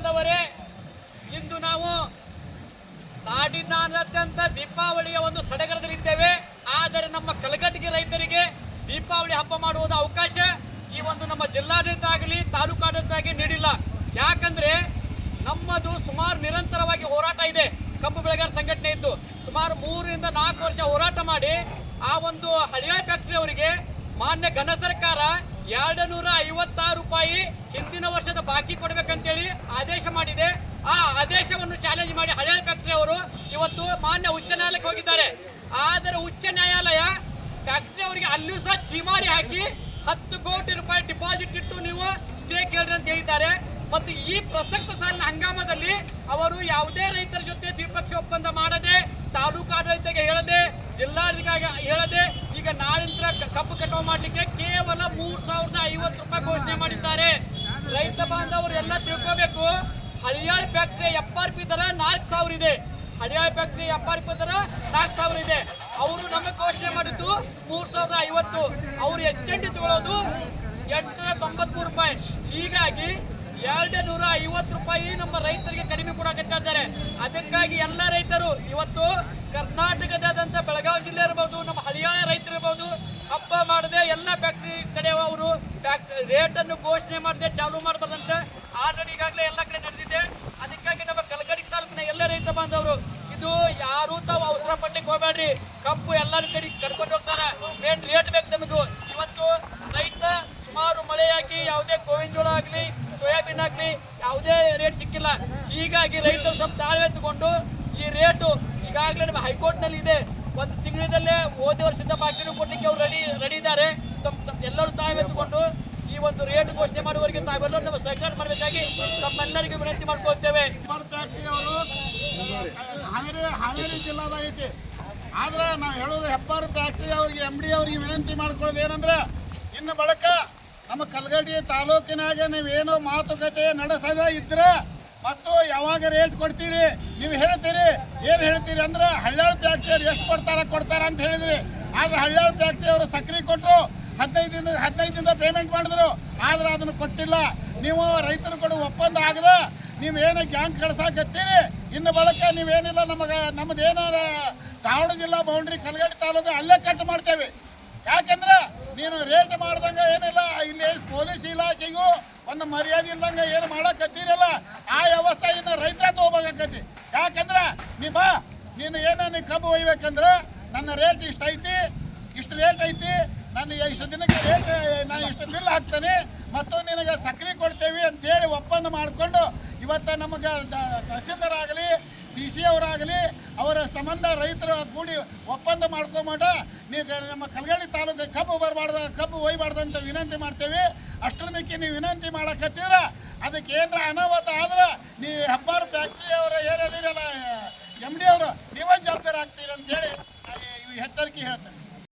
ಬಾಂಧವರೇ, ಇಂದು ನಾವು ನಾಡಿನಾದ್ಯಂತ ದೀಪಾವಳಿಯ ಒಂದು ಸಡಗರದಲ್ಲಿದ್ದೇವೆ. ಆದರೆ ನಮ್ಮ ಕಲಘಟಗಿ ರೈತರಿಗೆ ದೀಪಾವಳಿ ಹಬ್ಬ ಮಾಡುವುದು ಅವಕಾಶ ಈ ಒಂದು ನಮ್ಮ ಜಿಲ್ಲಾಡಳಿತ ಆಗಲಿ ತಾಲೂಕಾಡಳಿತ ಆಗಲಿ ನೀಡಿಲ್ಲ. ಯಾಕಂದ್ರೆ ನಮ್ಮದು ಸುಮಾರು ನಿರಂತರವಾಗಿ ಹೋರಾಟ ಇದೆ. ಕಬ್ಬು ಬೆಳೆಗಾರ ಸಂಘಟನೆ ಇದ್ದು ಸುಮಾರು 3 ರಿಂದ 4 ವರ್ಷ ಹೋರಾಟ ಮಾಡಿ ಆ ಒಂದು ಹಳಿಯ ಫ್ಯಾಕ್ಟರಿ ಅವರಿಗೆ ಮಾನ್ಯ ಘನ ಸರ್ಕಾರ 256 ರೂಪಾಯಿ ಹಿಂದಿನ ವರ್ಷದ ಬಾಕಿ ಕೊಡಬೇಕಂತೇಳಿ ಆದೇಶ ಮಾಡಿದೆ. ಆ ಆದೇಶವನ್ನು ಚಾಲೆಂಜ್ ಮಾಡಿ ಹಳಿಯ ಫ್ಯಾಕ್ಟರಿ ಅವರು ಇವತ್ತು ಮಾನ್ಯ ಉಚ್ಚ ನ್ಯಾಯಾಲಯಕ್ಕೆ ಹೋಗಿದ್ದಾರೆ. ಆದರೆ ಉಚ್ಚ ನ್ಯಾಯಾಲಯ ಫ್ಯಾಕ್ಟರಿ ಅವರಿಗೆ ಅಲ್ಲಿಯೂ ಸಹ ಚೀಮಾರಿ ಹಾಕಿ 10 ಕೋಟಿ ರೂಪಾಯಿ ಡಿಪಾಸಿಟ್ ಇಟ್ಟು ನೀವು ಸ್ಟೇ ಕೇಳ್ರಿ ಅಂತ ಹೇಳಿದ್ದಾರೆ. ಮತ್ತು ಈ ಪ್ರಸಕ್ತ ಸಾಲಿನ ಹಂಗಾಮದಲ್ಲಿ ಅವರು ಯಾವುದೇ ರೈತರ ಜೊತೆ ದ್ವಿಪಕ್ಷೀಯ ಒಪ್ಪಂದ ಮಾಡದೆ, ತಾಲೂಕಾಡಳಿತಕ್ಕೆ ಹೇಳದೆ, ಜಿಲ್ಲಾಧಿಕಾರಿಗೆ ಹೇಳದೆ ಈಗ ನಾಳಿಂದ ಕಬ್ಬು ಕಟಾವು ಮಾಡಲಿಕ್ಕೆ ಕೇವಲ 3050 ರೂಪಾಯಿ ಘೋಷಣೆ ಮಾಡಿದ್ದಾರೆ. ರೈತ ಬಾಂಧವರು ಎಲ್ಲ ತಿಳ್ಕೋಬೇಕು. ಹಳಿಯಾಳ ಫ್ಯಾಕ್ಟರಿ FRP ದರ 4000 ಇದೆ. ಹಳಿಯಾಳ ಫ್ಯಾಕ್ಟರಿ FRP ದರ 4000 ಇದೆ. ಅವರು ನಮಗೆ ಘೋಷಣೆ ಮಾಡಿದ್ದು 3050. ಅವರು ಎಕ್ಸ್ಟೆಂಡ್ ತಗೊಳ್ಳೋದು 893 ರೂಪಾಯಿ. ಹೀಗಾಗಿ 250 ರೂಪಾಯಿ ನಮ್ಮ ರೈತರಿಗೆ ಕಡಿಮೆ ಕೊಡಕತ್ತಿದ್ದಾರೆ. ಅದಕ್ಕಾಗಿ ಎಲ್ಲ ರೈತರು ಇವತ್ತು ಕರ್ನಾಟಕದಾದಂಥ ಬೆಳಗಾವಿ ಜಿಲ್ಲೆ ಇರಬಹುದು, ನಮ್ಮ ಹಳಿಯಾಳ ರೈತರು ಇರಬಹುದು, ಹಬ್ಬ ಮಾಡದೆ ಎಲ್ಲ ಫ್ಯಾಕ್ಟರಿ ಕಡೆ ಅವರು ರೇಟನ್ನು ಘೋಷಣೆ ಮಾಡದೆ ಚಾಲೂ ಮಾಡಬಾರ್ದಂತ ಆಲ್ರೆಡಿ ಈಗಾಗಲೇ ಎಲ್ಲ ಕಡೆ ನಡೆದಿದೆ. ಅದಕ್ಕಾಗಿ ನಮ್ಮ ಕಲಘಟಗಿ ತಾಲೂಕಿನ ಎಲ್ಲ ರೈತ ಬಾಂಧವರು ಇದು ಯಾರು ತಾವು ಅವಸರ ಪಡ್ಲಿಕ್ಕೆ ಹೋಗಬೇಡ್ರಿ. ಕಬ್ಬು ಎಲ್ಲರ ಕಡೆ ಕರ್ಕೊಂಡು ಹೋಗ್ತಾರೆ. ಮೇನ್ ರೇಟ್ ಬೇಕು ನಮಗೂ. ಇವತ್ತು ರೈತ ಸುಮಾರು ಮಳೆಯಾಗಿ ಯಾವುದೇ ಗೋವಿನ ಜೋಳ ಆಗಲಿ ಸೋಯಾಬೀನ್ ಆಗಲಿ ಯಾವುದೇ ರೇಟ್ ಸಿಕ್ಕಿಲ್ಲ. ಹೀಗಾಗಿ ರೈತರು ಸ್ವಲ್ಪ ತಾಳ್ಮೆ ತಗೊಂಡು ಈ ರೇಟು ಈಗಾಗಲೇ ನಮ್ಮ ಹೈಕೋರ್ಟ್ನಲ್ಲಿ ಇದೆ. 1 ತಿಂಗಳಿನಲ್ಲೇ ಹೋದ ವರ್ಷದ ಬಾಕಿನೂ ಕೊಡ್ಲಿಕ್ಕೆ ಅವರು ರೆಡಿ ಇದ್ದಾರೆ. ಎಲ್ಲರೂ ತಾಳ್ಮೆ ತಗೊಂಡು ಈ ಒಂದು ರೇಟ್ ಘೋಷಣೆ ಮಾಡುವವರೆಗೆ ತಾವೆಲ್ಲರೂ ನಮ್ಮ ಸಹಕಾರ ಮಾಡಬೇಕಾಗಿ ತಮ್ಮೆಲ್ಲರಿಗೂ ವಿನಂತಿ ಮಾಡ್ಕೊಳ್ತೇವೆ. ಫ್ಯಾಕ್ಟ್ರಿ ಅವರು ಹಾವೇರಿ ಜಿಲ್ಲಾದಾಗೈತಿ. ಆದ್ರೆ ನಾವು ಹೇಳೋದು ಹೆಬ್ಬಾರ್ ಫ್ಯಾಕ್ಟ್ರಿ ಅವರಿಗೆ MD ಅವರಿಗೆ ವಿನಂತಿ ಮಾಡ್ಕೊಳ್ಳೋದು ಏನಂದ್ರೆ, ಇನ್ನು ಬಳಕ ನಮ್ಮ ಕಲಘಟಗಿ ತಾಲೂಕಿನಾಗ ನೀವೇನೋ ಮಾತುಕತೆ ನಡೆಸದ ಇದ್ರೆ ಮತ್ತು ಯಾವಾಗ ರೇಟ್ ಕೊಡ್ತೀರಿ ನೀವು ಹೇಳ್ತೀರಿ. ಏನು ಹೇಳ್ತೀರಿ ಅಂದ್ರೆ ಹಳ್ಯಾಳ ಫ್ಯಾಕ್ಟ್ರಿ ಎಷ್ಟು ಕೊಡ್ತಾರ ಅಂತ ಹೇಳಿದ್ರಿ. ಆದ್ರೆ ಹಳ್ಯಾಳ ಫ್ಯಾಕ್ಟ್ರಿ ಅವರು ಸಕ್ರೆ ಕೊಟ್ಟರು, 15 ದಿನ ಪೇಮೆಂಟ್ ಮಾಡಿದ್ರು. ಆದ್ರೆ ಅದನ್ನು ಕೊಟ್ಟಿಲ್ಲ. ನೀವು ರೈತರು ಕೂಡ ಒಪ್ಪಂದ ಆಗದ ನೀವೇನು ಗ್ಯಾಂಗ್ ಕಳ್ಸಾಕತ್ತೀರಿ. ಇನ್ನು ಬಳಕ ನೀವೇನಿಲ್ಲ ನಮ್ಮದೇನೋ ಧಾರವಾಡ ಜಿಲ್ಲಾ ಬೌಂಡ್ರಿ ಕಲಘಟಗಿ ತಾಲೂಕು ಅಲ್ಲೇ ಕಟ್ ಮಾಡ್ತೇವೆ. ಯಾಕಂದ್ರೆ ನೀನು ರೇಟ್ ಮಾಡ್ದಂಗೆ ಏನಿಲ್ಲ, ಇಲ್ಲಿ ಪೊಲೀಸ್ ಇಲಾಖೆಗೂ ಒಂದು ಮರ್ಯಾದೆ ಇಲ್ದಂಗೆ ಏನು ಮಾಡಕತ್ತೀರಲ್ಲ, ಆ ವ್ಯವಸ್ಥೆ ಇನ್ನು ರೈತರ ತಗೋಬೇಕಾಕತಿ. ಯಾಕಂದ್ರೆ ನೀನು ನೀನು ಕಬ್ಬು ಒಯ್ಬೇಕಂದ್ರೆ ನನ್ನ ರೇಟ್ ಇಷ್ಟು ಐತಿ, ಇಷ್ಟು ರೇಟ್ ಐತಿ, ನಾನು ಇಷ್ಟು ದಿನಕ್ಕೆ ರೇಟ್ ನಾನು ಇಷ್ಟು ಬಿಲ್ ಹಾಕ್ತೇನೆ ಮತ್ತು ನಿನಗೆ ಸಕ್ರೆ ಕೊಡ್ತೇವೆ ಅಂತೇಳಿ ಒಪ್ಪಂದ ಮಾಡಿಕೊಂಡು ಇವತ್ತು ನಮಗೆ ತಹಸೀಲ್ದಾರ್ ಆಗಲಿ DC ಅವರಾಗಲಿ ಅವರ ಸಂಬಂಧ ರೈತರು ಕೂಡಿ ಒಪ್ಪಂದ ಮಾಡ್ಕೊಂಬಿಟ್ಟ ನೀವು ನಮ್ಮ ಕಲಘಟಗಿ ತಾಲೂಕು ಕಬ್ಬು ಒಯ್ಬಾರ್ದು ಅಂತ ವಿನಂತಿ ಮಾಡ್ತೇವೆ. ಅಷ್ಟರ ಮಿಕ್ಕಿ ನೀವು ವಿನಂತಿ ಮಾಡಕತ್ತೀರ ಅದಕ್ಕೆ ಏನಾರ ಅನಾಹುತ